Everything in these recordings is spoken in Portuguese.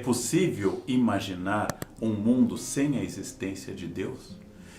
possível imaginar um mundo sem a existência de Deus?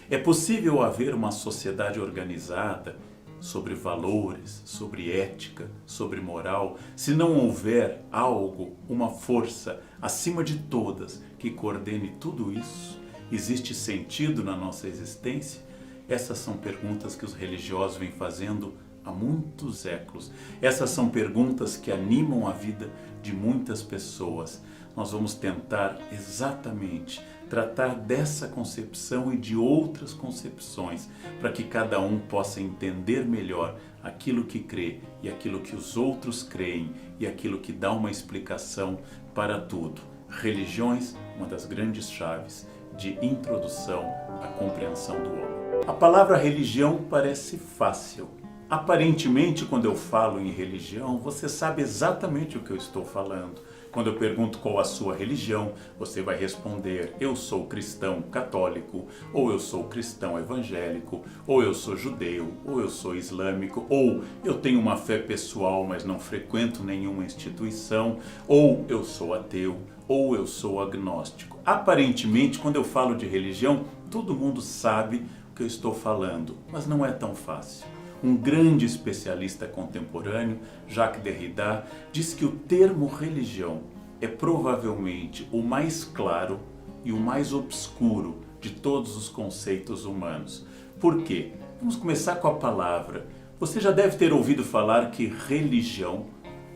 É possível haver uma sociedade organizada sobre valores, sobre ética, sobre moral, se não houver algo, uma força acima de todas que coordene tudo isso? Existe sentido na nossa existência? Essas são perguntas que os religiosos vêm fazendo há muitos séculos. Essas são perguntas que animam a vida de muitas pessoas. Nós vamos tentar exatamente tratar dessa concepção e de outras concepções, para que cada um possa entender melhor aquilo que crê e aquilo que os outros creem e aquilo que dá uma explicação para tudo. Religiões, uma das grandes chaves de introdução à compreensão do homem. A palavra religião parece fácil. Aparentemente, quando eu falo em religião, você sabe exatamente o que eu estou falando. Quando eu pergunto qual a sua religião, você vai responder: eu sou cristão católico, ou eu sou cristão evangélico, ou eu sou judeu, ou eu sou islâmico, ou eu tenho uma fé pessoal, mas não frequento nenhuma instituição, ou eu sou ateu, ou eu sou agnóstico. Aparentemente, quando eu falo de religião, todo mundo sabe o que eu estou falando, mas não é tão fácil. Um grande especialista contemporâneo, Jacques Derrida, diz que o termo religião é provavelmente o mais claro e o mais obscuro de todos os conceitos humanos. Por quê? Vamos começar com a palavra. Você já deve ter ouvido falar que religião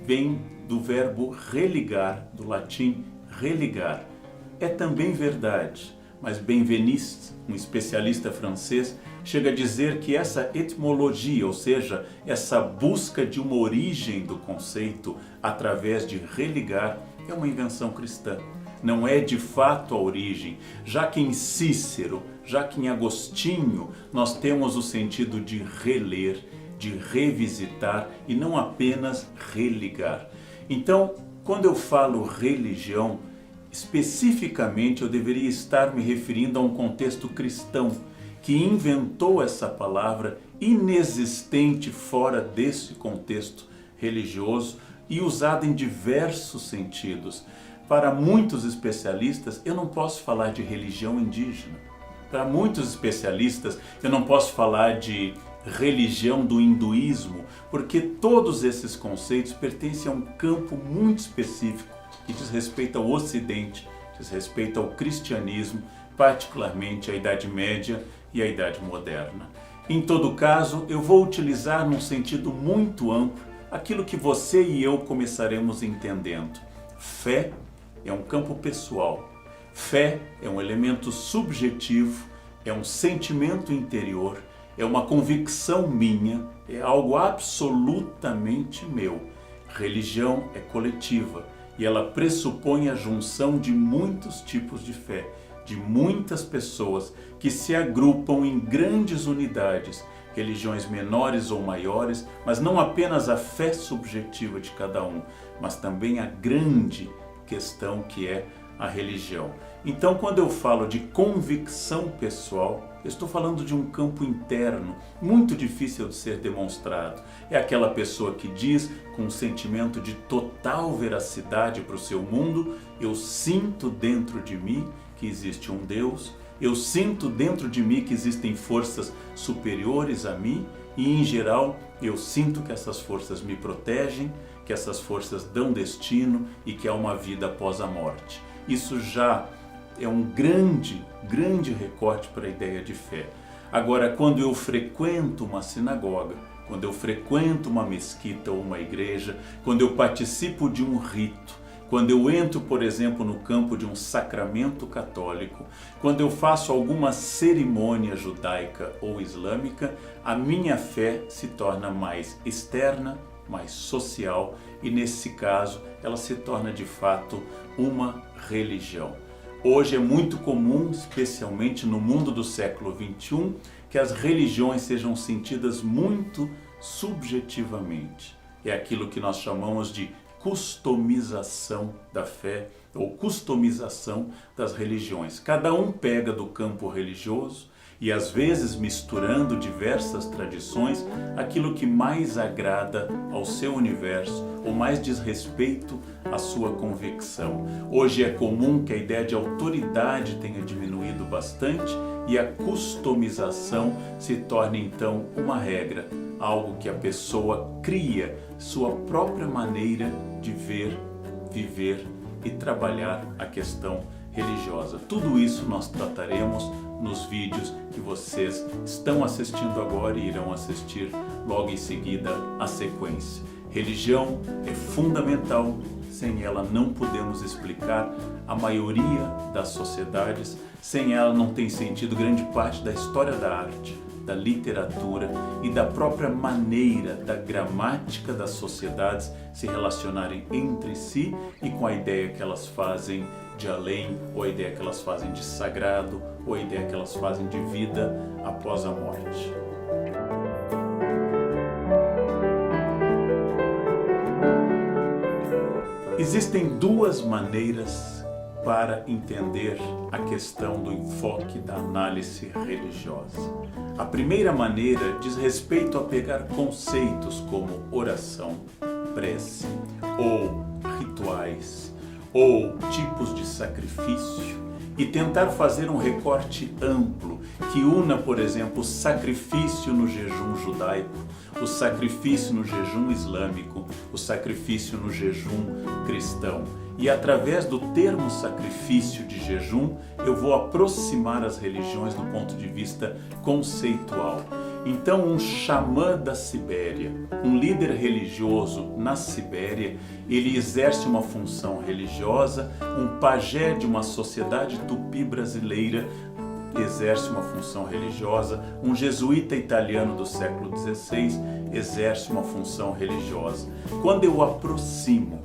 vem do verbo religar, do latim religar. É também verdade, mas Benveniste, um especialista francês, chega a dizer que essa etimologia, ou seja, essa busca de uma origem do conceito através de religar, é uma invenção cristã. Não é de fato a origem, já que em Cícero, já que em Agostinho, nós temos o sentido de reler, de revisitar e não apenas religar. Então, quando eu falo religião, especificamente eu deveria estar me referindo a um contexto cristão, que inventou essa palavra inexistente fora desse contexto religioso e usada em diversos sentidos. Para muitos especialistas, eu não posso falar de religião indígena. Para muitos especialistas, eu não posso falar de religião do hinduísmo, porque todos esses conceitos pertencem a um campo muito específico que diz respeito ao Ocidente, diz respeito ao cristianismo, particularmente à Idade Média e à Idade Moderna. Em todo caso, eu vou utilizar num sentido muito amplo aquilo que você e eu começaremos entendendo. Fé é um campo pessoal. Fé é um elemento subjetivo, é um sentimento interior, é uma convicção minha, é algo absolutamente meu. Religião é coletiva e ela pressupõe a junção de muitos tipos de fé, de muitas pessoas que se agrupam em grandes unidades, religiões menores ou maiores, mas não apenas a fé subjetiva de cada um, mas também a grande questão que é a religião. Então, quando eu falo de convicção pessoal, eu estou falando de um campo interno, muito difícil de ser demonstrado. É aquela pessoa que diz, com um sentimento de total veracidade para o seu mundo: eu sinto dentro de mim que existe um Deus, eu sinto dentro de mim que existem forças superiores a mim e, em geral, eu sinto que essas forças me protegem, que essas forças dão destino e que há uma vida após a morte. Isso já é um grande recorte para a ideia de fé. Agora, quando eu frequento uma sinagoga, quando eu frequento uma mesquita ou uma igreja, quando eu participo de um rito, quando eu entro, por exemplo, no campo de um sacramento católico, quando eu faço alguma cerimônia judaica ou islâmica, a minha fé se torna mais externa, mais social e, nesse caso, ela se torna de fato uma religião. Hoje é muito comum, especialmente no mundo do século XXI, que as religiões sejam sentidas muito subjetivamente. É aquilo que nós chamamos de customização da fé ou customização das religiões. Cada um pega do campo religioso e às vezes misturando diversas tradições, aquilo que mais agrada ao seu universo ou mais diz respeito à sua convicção. Hoje é comum que a ideia de autoridade tenha diminuído bastante e a customização se torne então uma regra, algo que a pessoa cria sua própria maneira de ver, viver e trabalhar a questão religiosa. Tudo isso nós trataremos nos vídeos que vocês estão assistindo agora e irão assistir logo em seguida a sequência. Religião é fundamental, sem ela não podemos explicar a maioria das sociedades, sem ela não tem sentido grande parte da história da arte, da literatura e da própria maneira da gramática das sociedades se relacionarem entre si e com a ideia que elas fazem de além, ou a ideia que elas fazem de sagrado, ou a ideia que elas fazem de vida após a morte. Existem duas maneiras para entender a questão do enfoque da análise religiosa. A primeira maneira diz respeito a pegar conceitos como oração, prece, ou rituais, ou tipos de sacrifício, e tentar fazer um recorte amplo que una, por exemplo, o sacrifício no jejum judaico, o sacrifício no jejum islâmico, o sacrifício no jejum cristão. E através do termo sacrifício de jejum, eu vou aproximar as religiões do ponto de vista conceitual. Então, um xamã da Sibéria, um líder religioso na Sibéria, ele exerce uma função religiosa, um pajé de uma sociedade tupi brasileira exerce uma função religiosa, um jesuíta italiano do século XVI exerce uma função religiosa. Quando eu aproximo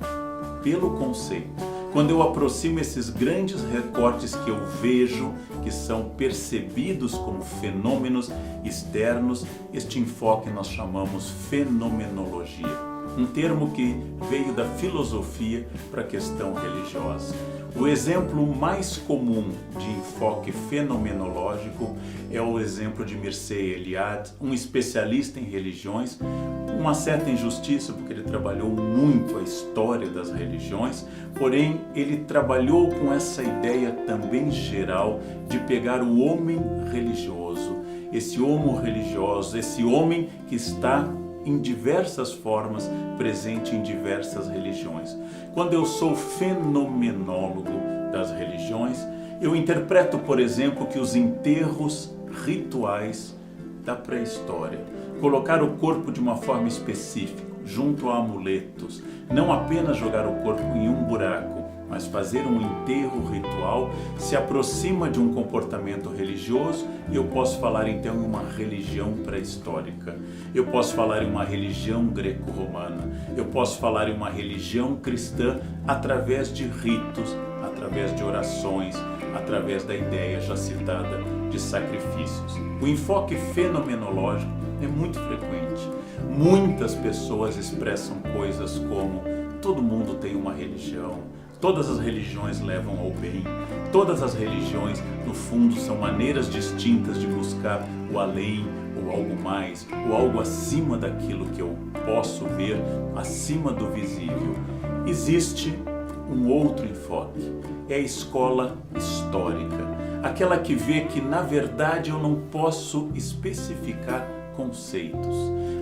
pelo conceito, quando eu aproximo esses grandes recortes que eu vejo, que são percebidos como fenômenos externos, este enfoque nós chamamos fenomenologia, um termo que veio da filosofia para a questão religiosa. O exemplo mais comum de enfoque fenomenológico é o exemplo de Mircea Eliade, um especialista em religiões, uma certa injustiça porque ele trabalhou muito a história das religiões, porém ele trabalhou com essa ideia também geral de pegar o homem religioso, esse homo religioso, esse homem que está em diversas formas presente em diversas religiões. Quando eu sou fenomenólogo das religiões, eu interpreto, por exemplo, que os enterros rituais da pré-história, colocar o corpo de uma forma específica, junto a amuletos, não apenas jogar o corpo em um buraco, mas fazer um enterro ritual, se aproxima de um comportamento religioso, e eu posso falar então em uma religião pré-histórica, eu posso falar em uma religião greco-romana, eu posso falar em uma religião cristã através de ritos, através de orações, através da ideia já citada de sacrifícios. O enfoque fenomenológico é muito frequente. Muitas pessoas expressam coisas como: todo mundo tem uma religião, todas as religiões levam ao bem, todas as religiões, no fundo, são maneiras distintas de buscar o além, ou algo mais, ou algo acima daquilo que eu posso ver, acima do visível. Existe um outro enfoque, é a escola histórica, aquela que vê que, na verdade, eu não posso especificar conceitos.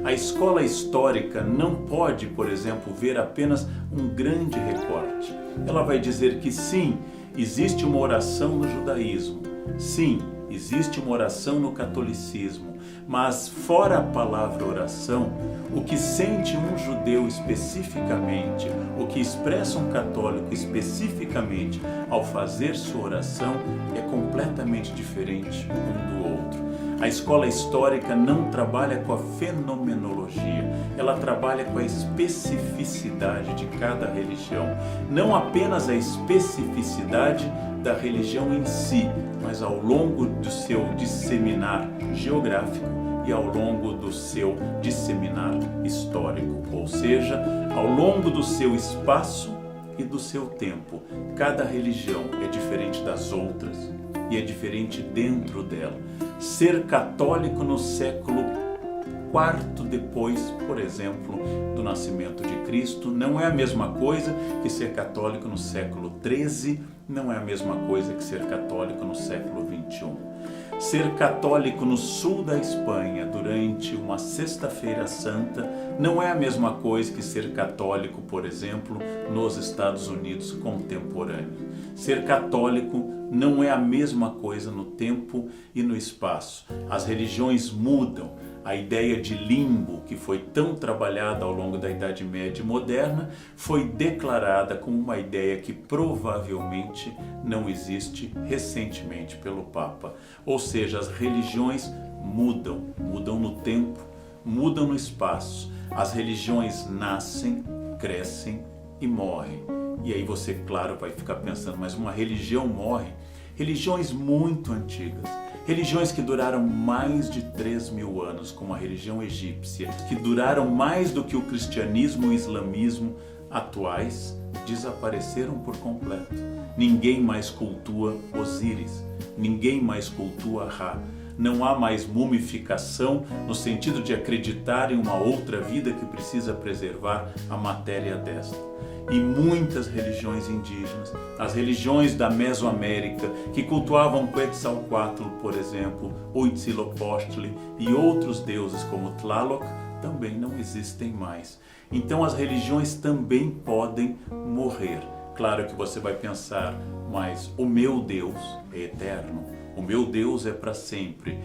A escola histórica não pode, por exemplo, ver apenas um grande recorte. Ela vai dizer que sim, existe uma oração no judaísmo, sim, existe uma oração no catolicismo, mas fora a palavra oração, o que sente um judeu especificamente, o que expressa um católico especificamente ao fazer sua oração é completamente diferente um do outro. A escola histórica não trabalha com a fenomenologia, ela trabalha com a especificidade de cada religião. Não apenas a especificidade da religião em si, mas ao longo do seu disseminar geográfico e ao longo do seu disseminar histórico, ou seja, ao longo do seu espaço e do seu tempo. Cada religião é diferente das outras e é diferente dentro dela. Ser católico no século IV depois, por exemplo, do nascimento de Cristo, não é a mesma coisa que ser católico no século XIII, não é a mesma coisa que ser católico no século XXI. Ser católico no sul da Espanha durante uma Sexta-feira Santa não é a mesma coisa que ser católico, por exemplo, nos Estados Unidos contemporâneos. Ser católico não é a mesma coisa no tempo e no espaço. As religiões mudam. A ideia de limbo, que foi tão trabalhada ao longo da Idade Média moderna, foi declarada como uma ideia que provavelmente não existe recentemente pelo Papa. Ou seja, as religiões mudam, mudam no tempo, mudam no espaço. As religiões nascem, crescem e morrem. E aí você, claro, vai ficar pensando, mas uma religião morre? Religiões muito antigas. Religiões que duraram mais de 3.000 anos, como a religião egípcia, que duraram mais do que o cristianismo e o islamismo atuais, desapareceram por completo. Ninguém mais cultua Osíris, ninguém mais cultua Ra. Não há mais mumificação no sentido de acreditar em uma outra vida que precisa preservar a matéria desta. E muitas religiões indígenas, as religiões da Mesoamérica, que cultuavam Quetzalcoatl, por exemplo, Huitzilopochtli e outros deuses como Tlaloc, também não existem mais. Então as religiões também podem morrer. Claro que você vai pensar, mas o meu Deus é eterno, o meu Deus é para sempre.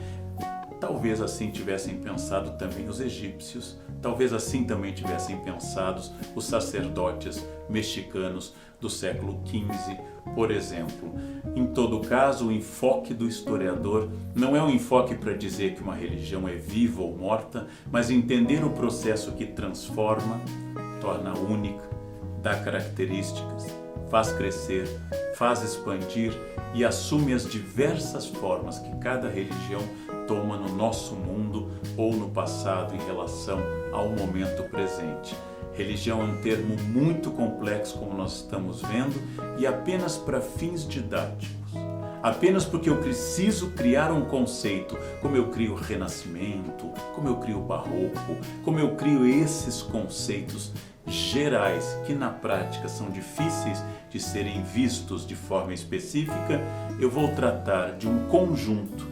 Talvez assim tivessem pensado também os egípcios, talvez assim também tivessem pensado os sacerdotes mexicanos do século XV, por exemplo. Em todo caso, o enfoque do historiador não é um enfoque para dizer que uma religião é viva ou morta, mas entender o processo que transforma, torna única, dá características, faz crescer, faz expandir e assume as diversas formas que cada religião toma no nosso mundo ou no passado em relação ao momento presente. Religião é um termo muito complexo, como nós estamos vendo, e apenas para fins didáticos. Apenas porque eu preciso criar um conceito, como eu crio o Renascimento, como eu crio o Barroco, como eu crio esses conceitos gerais que na prática são difíceis de serem vistos de forma específica, eu vou tratar de um conjunto,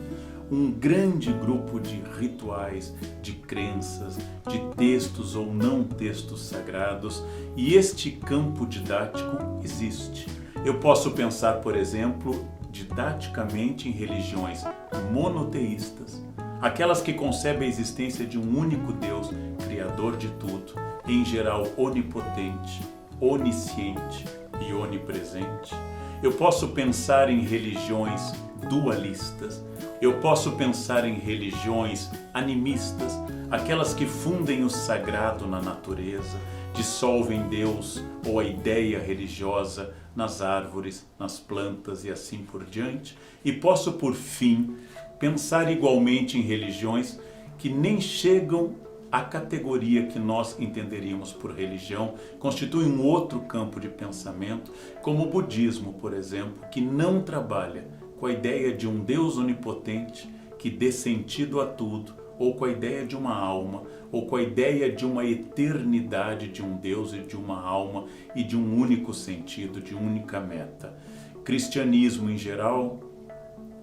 um grande grupo de rituais, de crenças, de textos ou não textos sagrados, e este campo didático existe. Eu posso pensar, por exemplo, didaticamente em religiões monoteístas, aquelas que concebem a existência de um único Deus, criador de tudo, em geral onipotente, onisciente e onipresente. Eu posso pensar em religiões dualistas, eu posso pensar em religiões animistas, aquelas que fundem o sagrado na natureza, dissolvem Deus ou a ideia religiosa nas árvores, nas plantas e assim por diante. E posso, por fim, pensar igualmente em religiões que nem chegam à categoria que nós entenderíamos por religião, constitui um outro campo de pensamento, como o budismo, por exemplo, que não trabalha com a ideia de um Deus onipotente que dê sentido a tudo, ou com a ideia de uma alma, ou com a ideia de uma eternidade de um Deus e de uma alma e de um único sentido, de única meta. Cristianismo em geral,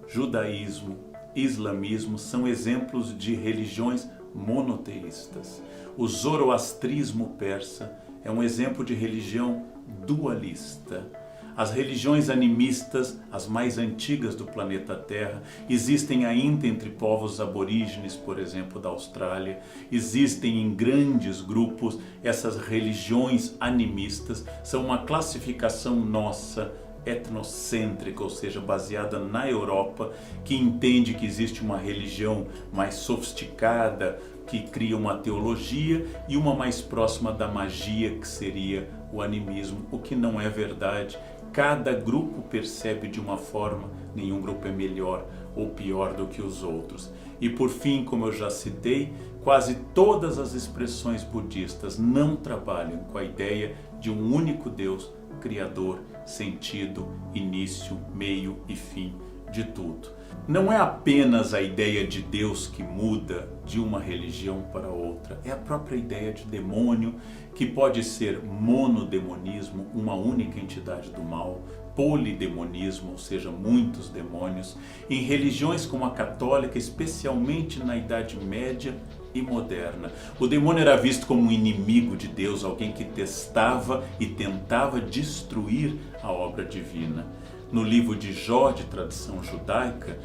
judaísmo, islamismo são exemplos de religiões monoteístas. O zoroastrismo persa é um exemplo de religião dualista. As religiões animistas, as mais antigas do planeta Terra, existem ainda entre povos aborígenes, por exemplo, da Austrália. Existem em grandes grupos. Essas religiões animistas são uma classificação nossa, etnocêntrica, ou seja, baseada na Europa, que entende que existe uma religião mais sofisticada, que cria uma teologia, e uma mais próxima da magia, que seria o animismo, o que não é verdade. Cada grupo percebe de uma forma, nenhum grupo é melhor ou pior do que os outros. E por fim, como eu já citei, quase todas as expressões budistas não trabalham com a ideia de um único Deus, Criador, sentido, início, meio e fim de tudo. Não é apenas a ideia de Deus que muda de uma religião para outra, é a própria ideia de demônio, que pode ser monodemonismo, uma única entidade do mal, polidemonismo, ou seja, muitos demônios, em religiões como a católica, especialmente na Idade Média e moderna. O demônio era visto como um inimigo de Deus, alguém que testava e tentava destruir a obra divina. No livro de Jó, de tradição judaica,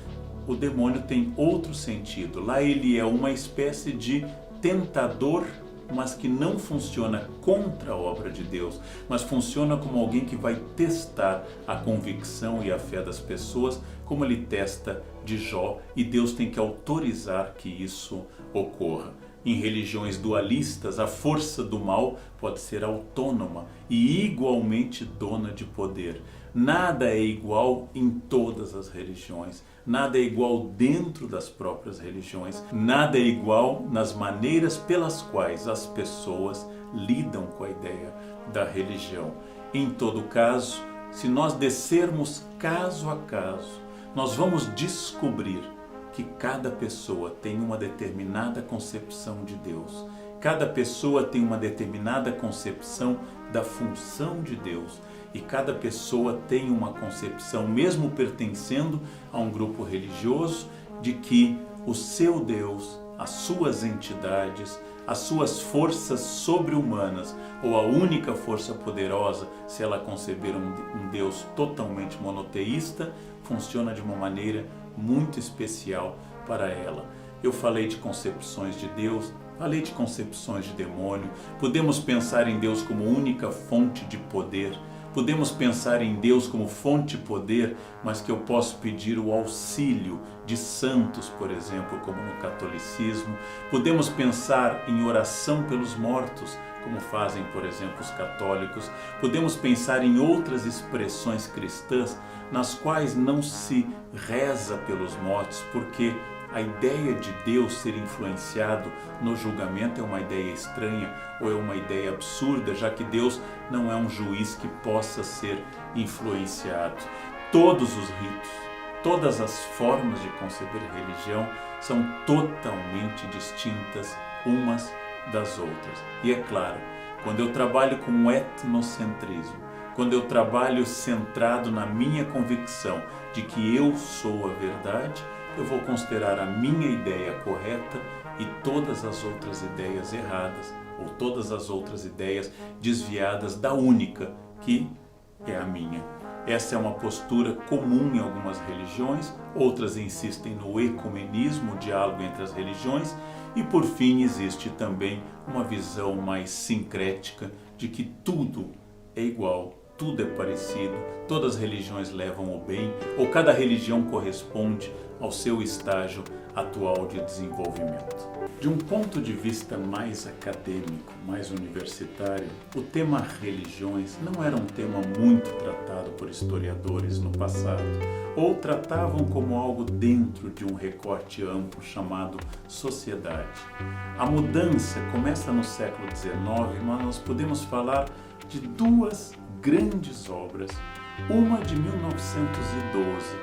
o demônio tem outro sentido. Lá ele é uma espécie de tentador, mas que não funciona contra a obra de Deus, mas funciona como alguém que vai testar a convicção e a fé das pessoas, como ele testa de Jó, e Deus tem que autorizar que isso ocorra. Em religiões dualistas, a força do mal pode ser autônoma e igualmente dona de poder. Nada é igual em todas as religiões, nada é igual dentro das próprias religiões, nada é igual nas maneiras pelas quais as pessoas lidam com a ideia da religião. Em todo caso, se nós descermos caso a caso, nós vamos descobrir que cada pessoa tem uma determinada concepção de Deus. Cada pessoa tem uma determinada concepção da função de Deus. E cada pessoa tem uma concepção, mesmo pertencendo a um grupo religioso, de que o seu Deus, as suas entidades, as suas forças sobre-humanas, ou a única força poderosa, se ela conceber um Deus totalmente monoteísta, funciona de uma maneira muito especial para ela. Eu falei de concepções de Deus, falei de concepções de demônio. Podemos pensar em Deus como única fonte de poder. Podemos pensar em Deus como fonte de poder, mas que eu posso pedir o auxílio de santos, por exemplo, como no catolicismo. Podemos pensar em oração pelos mortos, como fazem, por exemplo, os católicos. Podemos pensar em outras expressões cristãs nas quais não se reza pelos mortos, porque a ideia de Deus ser influenciado no julgamento é uma ideia estranha ou é uma ideia absurda, já que Deus não é um juiz que possa ser influenciado. Todos os ritos, todas as formas de conceber religião são totalmente distintas umas das outras. E é claro, quando eu trabalho com etnocentrismo, quando eu trabalho centrado na minha convicção de que eu sou a verdade, eu vou considerar a minha ideia correta e todas as outras ideias erradas, ou todas as outras ideias desviadas da única, que é a minha. Essa é uma postura comum em algumas religiões, outras insistem no ecumenismo, o diálogo entre as religiões, e por fim existe também uma visão mais sincrética de que tudo é igual, tudo é parecido, todas as religiões levam ao bem, ou cada religião corresponde ao seu estágio atual de desenvolvimento. De um ponto de vista mais acadêmico, mais universitário, o tema religiões não era um tema muito tratado por historiadores no passado, ou tratavam como algo dentro de um recorte amplo chamado sociedade. A mudança começa no século XIX, mas nós podemos falar de duas grandes obras, uma de 1912,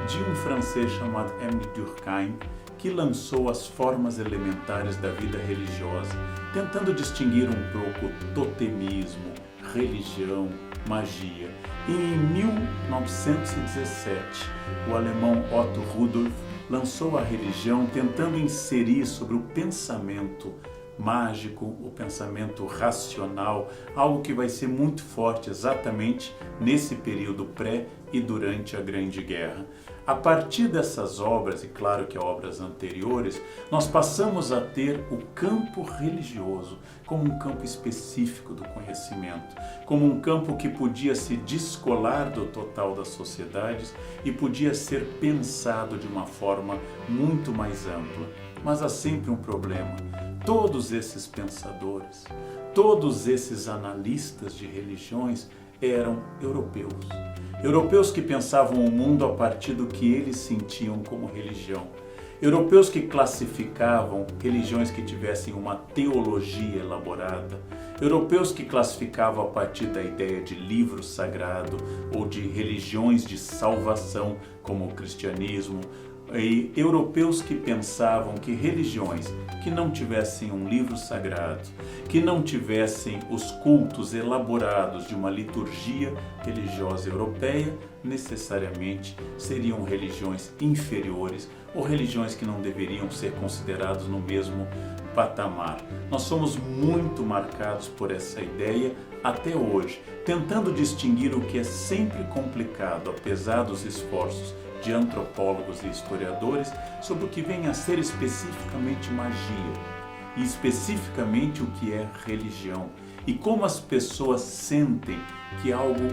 de um francês chamado Émile Durkheim, que lançou as formas elementares da vida religiosa, tentando distinguir um pouco totemismo, religião, magia. E em 1917, o alemão Otto Rudolf lançou a religião tentando inserir sobre o pensamento mágico, o pensamento racional, algo que vai ser muito forte exatamente nesse período pré e durante a Grande Guerra. A partir dessas obras, e claro que obras anteriores, nós passamos a ter o campo religioso como um campo específico do conhecimento, como um campo que podia se descolar do total das sociedades e podia ser pensado de uma forma muito mais ampla. Mas há sempre um problema. Todos esses pensadores, todos esses analistas de religiões eram europeus. Europeus que pensavam o mundo a partir do que eles sentiam como religião. Europeus que classificavam religiões que tivessem uma teologia elaborada. europeus que classificavam a partir da ideia de livro sagrado ou de religiões de salvação, como o cristianismo, e europeus que pensavam que religiões que não tivessem um livro sagrado, que não tivessem os cultos elaborados de uma liturgia religiosa europeia, necessariamente seriam religiões inferiores ou religiões que não deveriam ser consideradas no mesmo patamar. Nós somos muito marcados por essa ideia até hoje, tentando distinguir o que é sempre complicado, apesar dos esforços de antropólogos e historiadores, sobre o que vem a ser especificamente magia e especificamente o que é religião e como as pessoas sentem que algo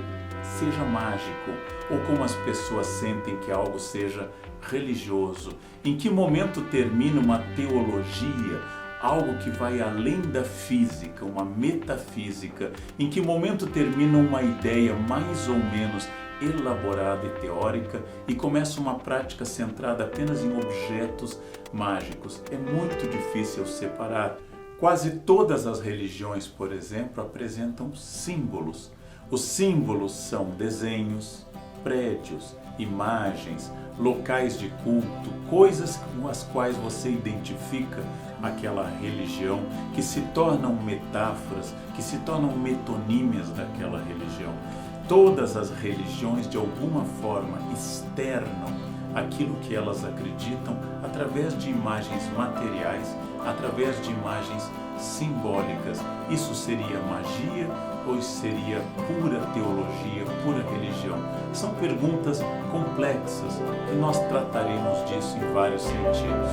seja mágico ou como as pessoas sentem que algo seja religioso. Em que momento termina uma teologia, algo que vai além da física, uma metafísica? Em que momento termina uma ideia mais ou menos elaborada e teórica e começa uma prática centrada apenas em objetos mágicos? É muito difícil separar. Quase todas as religiões, por exemplo, apresentam símbolos. Os símbolos são desenhos, prédios, imagens, locais de culto, coisas com as quais você identifica aquela religião, que se tornam metáforas, que se tornam metonímias daquela religião. Todas as religiões, de alguma forma, externam aquilo que elas acreditam através de imagens materiais, através de imagens simbólicas. Isso seria magia ou seria pura teologia, pura religião? São perguntas complexas e nós trataremos disso em vários sentidos.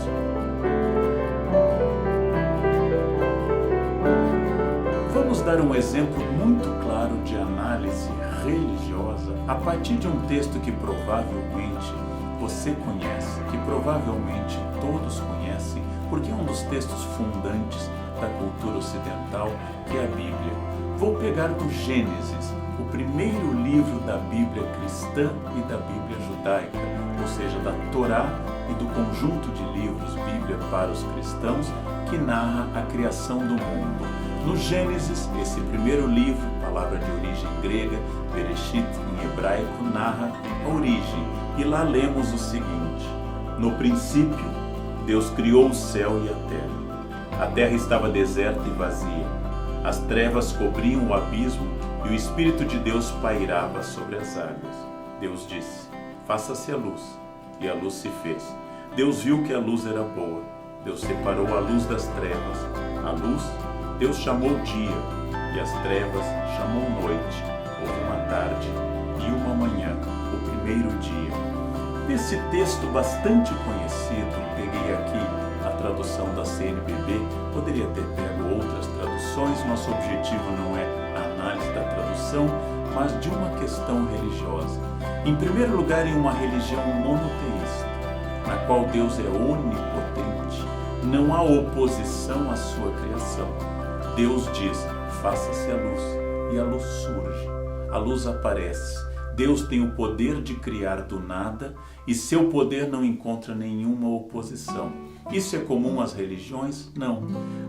Vamos dar um exemplo muito claro de análise religiosa a partir de um texto que provavelmente você conhece, que provavelmente todos conhecem, porque é um dos textos fundantes da cultura ocidental, que é a Bíblia. Vou pegar o Gênesis, o primeiro livro da Bíblia cristã e da Bíblia judaica, ou seja, da Torá e do conjunto de livros Bíblia para os cristãos, que narra a criação do mundo. No Gênesis, esse primeiro livro, palavra de origem grega, Bereshit em hebraico, narra a origem. E lá lemos o seguinte: no princípio, Deus criou o céu e a terra. A terra estava deserta e vazia. As trevas cobriam o abismo e o Espírito de Deus pairava sobre as águas. Deus disse: faça-se a luz. E a luz se fez. Deus viu que a luz era boa. Deus separou a luz das trevas. A luz Deus chamou dia, e as trevas chamou noite. Houve uma tarde e uma manhã, o primeiro dia. Nesse texto bastante conhecido, peguei aqui a tradução da CNBB, poderia ter pego outras traduções, nosso objetivo não é a análise da tradução, mas de uma questão religiosa. Em primeiro lugar, em uma religião monoteísta, na qual Deus é onipotente, não há oposição à sua criação. Deus diz: faça-se a luz, e a luz surge, a luz aparece. Deus tem o poder de criar do nada e seu poder não encontra nenhuma oposição. Isso é comum às religiões? Não.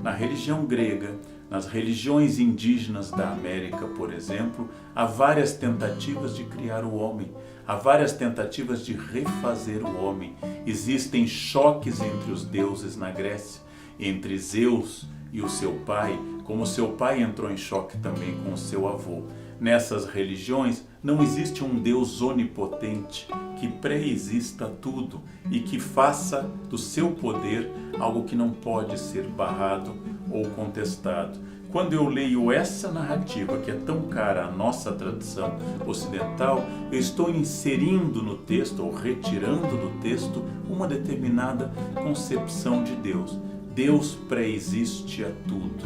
Na religião grega, nas religiões indígenas da América, por exemplo, há várias tentativas de criar o homem, há várias tentativas de refazer o homem. Existem choques entre os deuses na Grécia, entre Zeus e o seu pai, como seu pai entrou em choque também com o seu avô. Nessas religiões não existe um Deus onipotente que pré-exista tudo e que faça do seu poder algo que não pode ser barrado ou contestado. Quando eu leio essa narrativa que é tão cara à nossa tradição ocidental, eu estou inserindo no texto ou retirando do texto uma determinada concepção de Deus. Deus pré-existe a tudo.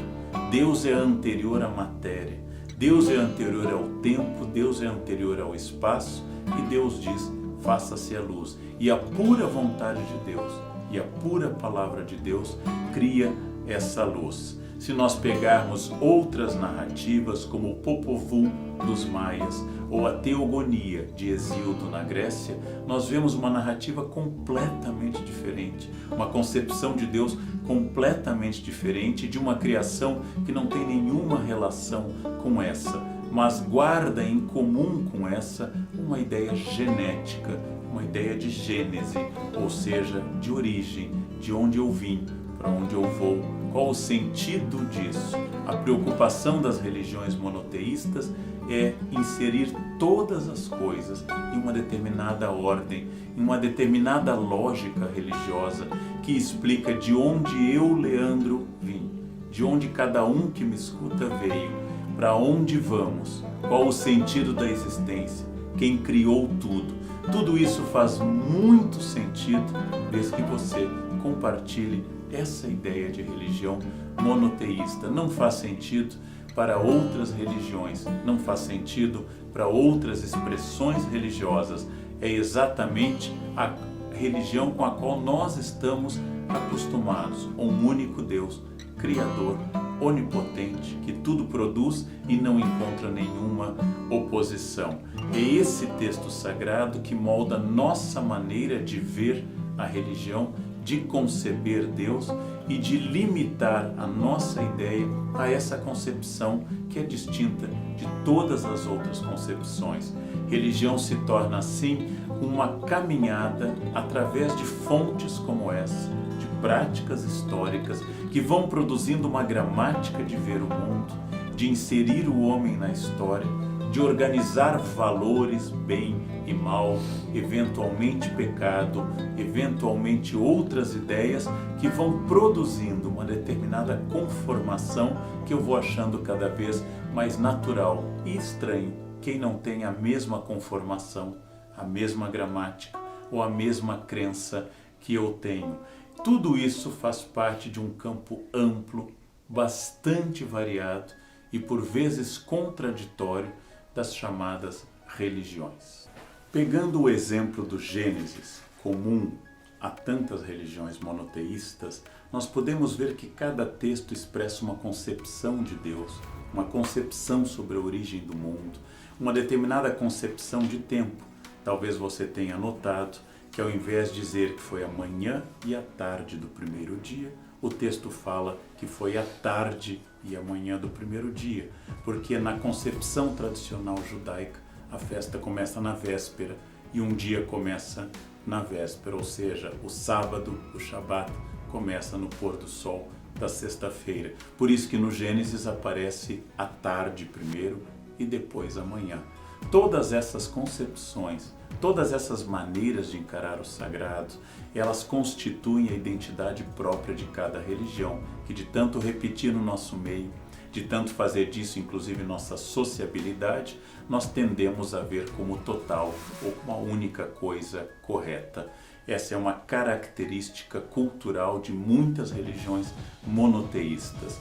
Deus é anterior à matéria. Deus é anterior ao tempo, Deus é anterior ao espaço e Deus diz: faça-se a luz. E a pura vontade de Deus e a pura palavra de Deus cria essa luz. Se nós pegarmos outras narrativas, como o Popol Vuh dos Maias ou a Teogonia de Hesíodo na Grécia, nós vemos uma narrativa completamente diferente, uma concepção de Deus completamente diferente, de uma criação que não tem nenhuma relação com essa, mas guarda em comum com essa uma ideia genética, uma ideia de gênese, ou seja, de origem, de onde eu vim, para onde eu vou, qual o sentido disso. A preocupação das religiões monoteístas é inserir todas as coisas em uma determinada ordem, em uma determinada lógica religiosa que explica de onde eu, Leandro, vim, de onde cada um que me escuta veio, para onde vamos, qual o sentido da existência, quem criou tudo. Tudo isso faz muito sentido desde que você compartilhe essa ideia de religião monoteísta. Não faz sentido para outras religiões, não faz sentido para outras expressões religiosas. É exatamente a religião com a qual nós estamos acostumados. Um único Deus, Criador, onipotente, que tudo produz e não encontra nenhuma oposição. É esse texto sagrado que molda nossa maneira de ver a religião, de conceber Deus e de limitar a nossa ideia a essa concepção que é distinta de todas as outras concepções. Religião se torna assim uma caminhada através de fontes como essa, de práticas históricas que vão produzindo uma gramática de ver o mundo, de inserir o homem na história, de organizar valores, bem e mal, eventualmente pecado, eventualmente outras ideias que vão produzindo uma determinada conformação que eu vou achando cada vez mais natural e estranho quem não tem a mesma conformação, a mesma gramática ou a mesma crença que eu tenho. Tudo isso faz parte de um campo amplo, bastante variado e por vezes contraditório das chamadas religiões. Pegando o exemplo do Gênesis, comum a tantas religiões monoteístas, nós podemos ver que cada texto expressa uma concepção de Deus, uma concepção sobre a origem do mundo, uma determinada concepção de tempo. Talvez você tenha notado que ao invés de dizer que foi a manhã e a tarde do primeiro dia, o texto fala que foi a tarde e a manhã do primeiro dia, porque na concepção tradicional judaica a festa começa na véspera e um dia começa na véspera, ou seja, o sábado, o Shabat, começa no pôr do sol da sexta-feira. Por isso que no Gênesis aparece a tarde primeiro e depois a manhã. Todas essas concepções, todas essas maneiras de encarar o sagrado, elas constituem a identidade própria de cada religião, que de tanto repetir no nosso meio, de tanto fazer disso inclusive nossa sociabilidade, nós tendemos a ver como total ou uma única coisa correta. Essa é uma característica cultural de muitas religiões monoteístas.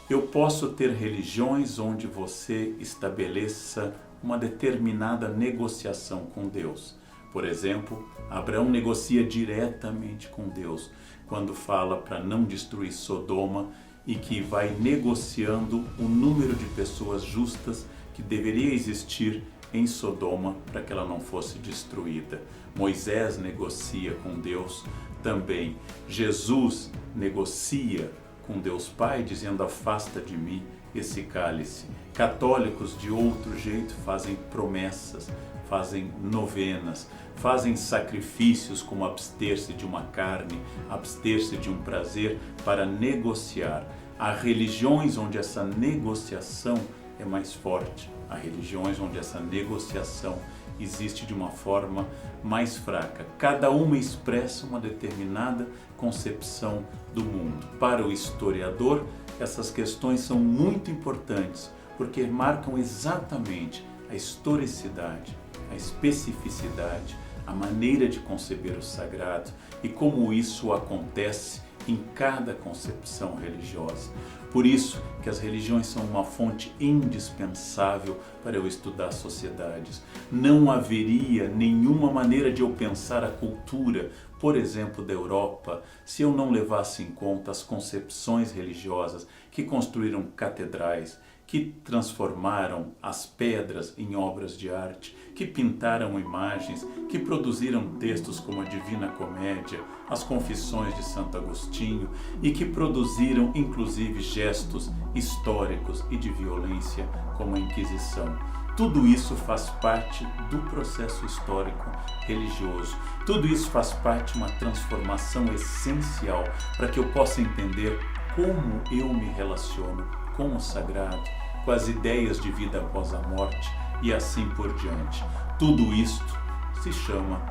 Eu posso ter religiões onde você estabeleça uma determinada negociação com Deus. Por exemplo, Abraão negocia diretamente com Deus quando fala para não destruir Sodoma e que vai negociando o número de pessoas justas que deveria existir em Sodoma para que ela não fosse destruída. Moisés negocia com Deus também. Jesus negocia com Deus Pai, dizendo: afasta de mim esse cálice. Católicos, de outro jeito, fazem promessas, fazem novenas, fazem sacrifícios como abster-se de uma carne, abster-se de um prazer para negociar. Há religiões onde essa negociação é mais forte, há religiões onde essa negociação existe de uma forma mais fraca. Cada uma expressa uma determinada concepção do mundo. Para o historiador, essas questões são muito importantes, porque marcam exatamente a historicidade, a especificidade, a maneira de conceber o sagrado e como isso acontece em cada concepção religiosa. Por isso que as religiões são uma fonte indispensável para eu estudar sociedades. Não haveria nenhuma maneira de eu pensar a cultura, por exemplo, da Europa, se eu não levasse em conta as concepções religiosas que construíram catedrais, que transformaram as pedras em obras de arte, que pintaram imagens, que produziram textos como a Divina Comédia, as Confissões de Santo Agostinho e que produziram inclusive gestos históricos e de violência como a Inquisição. Tudo isso faz parte do processo histórico religioso. Tudo isso faz parte de uma transformação essencial para que eu possa entender como eu me relaciono com o sagrado, com as ideias de vida após a morte e assim por diante. Tudo isto se chama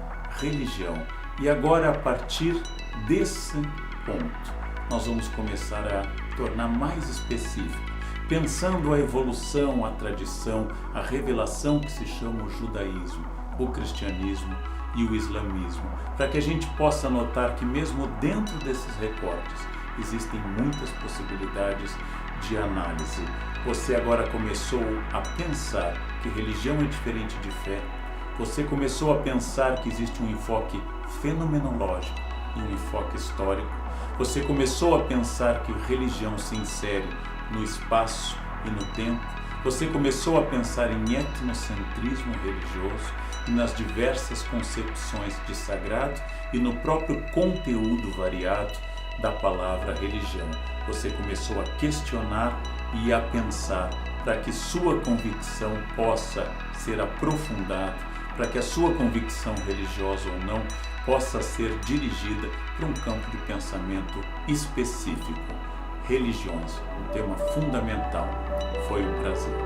religião. E agora, a partir desse ponto, nós vamos começar a tornar mais específico, pensando a evolução, a tradição, a revelação que se chama o judaísmo, o cristianismo e o islamismo, para que a gente possa notar que mesmo dentro desses recortes existem muitas possibilidades de análise. Você agora começou a pensar que religião é diferente de fé. Você começou a pensar que existe um enfoque fenomenológico e um enfoque histórico. Você começou a pensar que religião se insere no espaço e no tempo. Você começou a pensar em etnocentrismo religioso e nas diversas concepções de sagrado e no próprio conteúdo variado da palavra religião. Você começou a questionar e a pensar para que sua convicção possa ser aprofundada, para que a sua convicção religiosa ou não possa ser dirigida para um campo de pensamento específico. Religiões, um tema fundamental. Foi um prazer.